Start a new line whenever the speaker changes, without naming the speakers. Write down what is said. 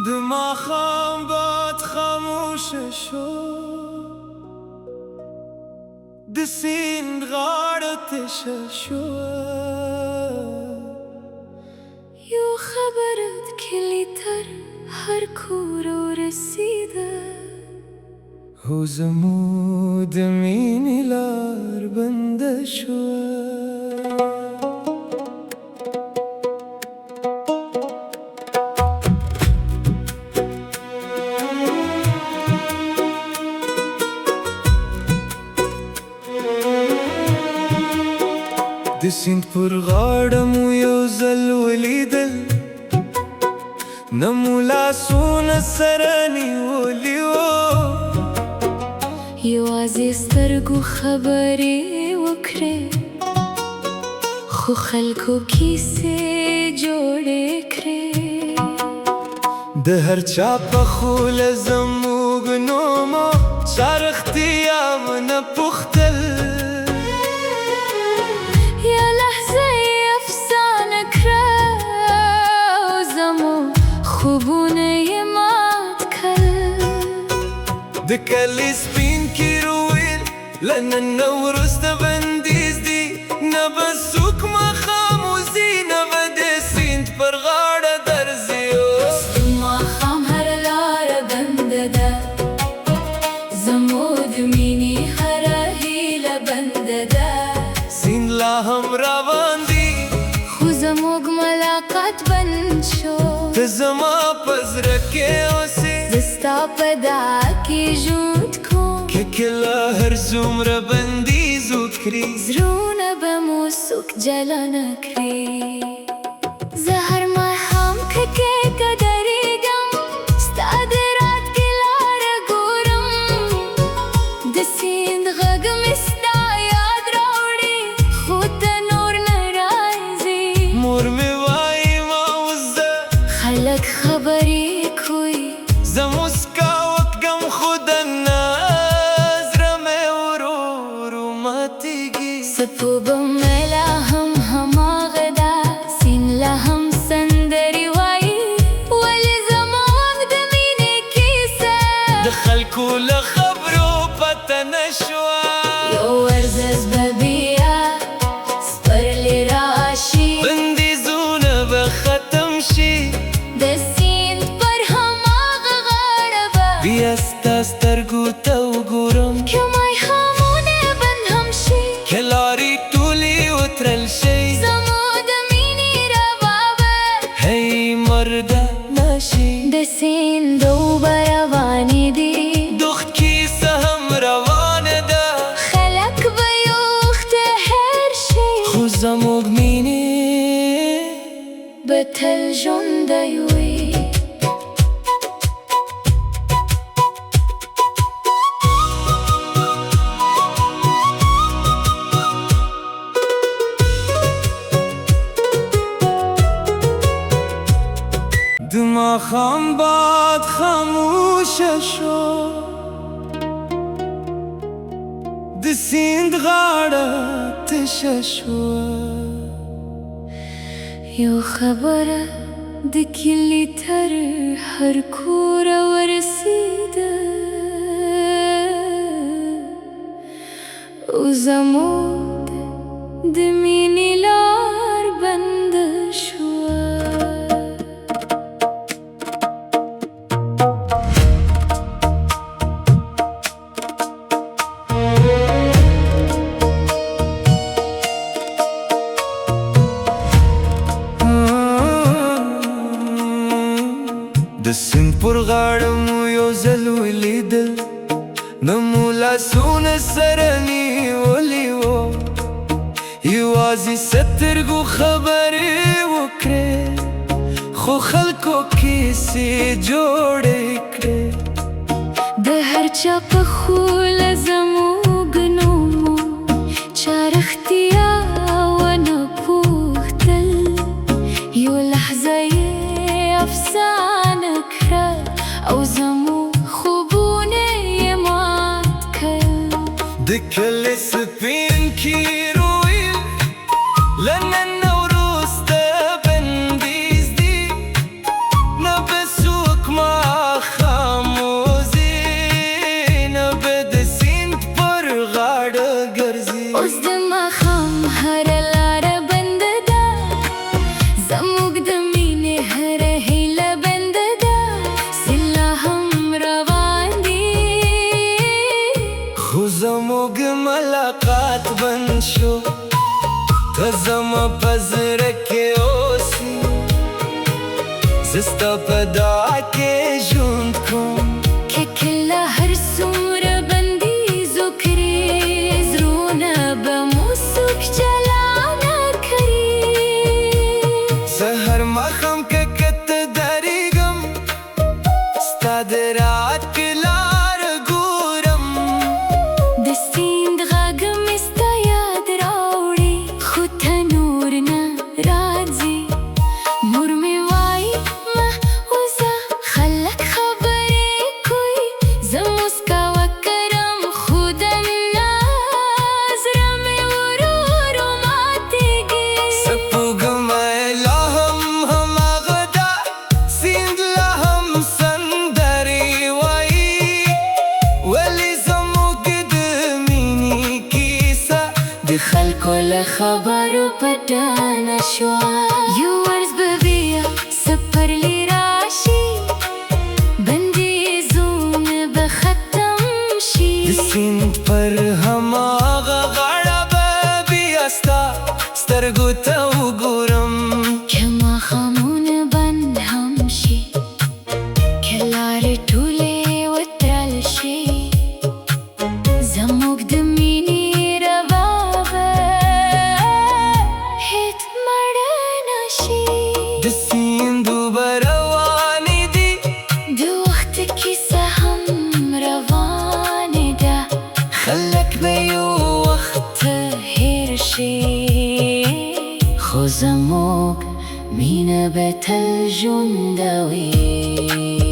دماغم باد خاموش شد، دسین غارتش شد.
یو خبرت کلیتر هر کورو رسیده،
هو زمود مینیلار بنده شد. د سیند پر غاړه مو یو ځل ولیدل، نه مو لاسونه سره نیولي وو.
یوازې سترګو خبرې وکړې، خو خلکو کیسې جوړې کړې.
د هر چا په خوله زموږ نومو چا رښتیا ونه پوښتل.
یا لحظه یې افسانه کړه، او زموږ خوبونه یې مات کړل.
د کلي سپین کیرویل له نن وروسته بندیز دي، نه به څوک ماښام وځي، نه به د سیند پر غاړه درځي.
د ماښام هره لاره بنده ده، زموږ د مینې هره هیله بنده ده.
سیند لا هم روان دي،
خو زموږ ملاقات بند شو.
ته زما په زړه کې اوسې،
زه ستا په دعا کې ژوند کوم.
که کله هر څومره بندیز وکړي،
زړونه به مو څوک جلا نه کړي. زه هر ماښام که درېږم، ستا د راتګ لاره ګورم. د سیند غږ مې ستا یاد راوړي، خو ته نور نه راځې.
مور مې وایي ما اوس زه
خلک خبرې کوي،
زه موسکا وکړم، خو دننه زړه مې ورو ورو ماتېږي.
سپوږمۍ مې لا هم هماغه ده، سیند لا هم سندرې وایي. ولې زموږ د مینې کیسه
د خلکو له خبرو پته نه شوه.
یو ورځ به بیا سپرلی راشي،
بندیزونه به ختم شي،
د سیند پر هماغه غاړه به
بیا ستا سترګو ته وګورم.
که ماښامونه بند هم شي،
که لارې ټولې وتړل شي،
زموږ د مینې ربا به
هی مرده نشي.
د سیند اوبه روانې دي،
دښت کیسه هم روانه ده،
خلک به یو وخت هېر شي،
خو زموږ مینې
به تل ژوندی وي.
د ماښام باد خاموشه شو، د سیند غاړه تشه شوه.
یو خبره د کلي تر هر کوره ورسیده، او زموږ د مینې لار بنده شوه.
د سیند پر غاړه مو یو ځل ولیدل، نه مو لاسونه سره نیولي وو. یوازې سترګو خبرې وکړې، خو خلکو کیسې جوړې کړې.
د هر چا په خوله زموږ نوم و، چا رښتیا ونه پوښتل. یو لحظه یې افسانه کړه، او زموږ خوبونه یې مات کړل.
د کلي سپین کیرویل له نن وروسته بندیز دي، نه به څوک
ماښام هره لاره بنده ده، زموږ د مینې هره هیله بنده ده، سلا هم روان دي.
خو زموږ ملاقات بند شو، ته زما په زړه کې اوسې، زه ستا په دعا کې ژوند کوم.
که کله هر څومره بندیزو کړي، زړونه به مو څوک جلا نه کړي.
زه هر ماښام که کته درېږم، ستا د راتګ لاره ګورم.
د سیند غږ مې ستا یاد راوړي، خو تنور نه راځي. مور مې وایي مه وځه، خلک خبرې کوي، زه موسکا وکړم خو دننه زړه مې ورو ورو ماتېږي.
زه پوهېږم لا هم هماغه ده، سیند لا هم سندرې وایي، ولې زموږ د مینې کیسه
د خلکو له خبرو پټه شوه. یو ورځ به بیا سپرلی راشي، بندیزونه به ختم شي.
د سیند پر هماغه غاړه به بیا ستا سترګو ته وګورم.
که ماښامونه بند هم شي، که لارې ټولې وتړل شي، زموږ د مینې ربا به هېڅ مړه نه شي.
د سیند اوبه روانې دي،
د وخت کیسه هم روانې ده،
خلک به یو
وخت هېر شي، خو زموږ مینه به تل ژونده وي.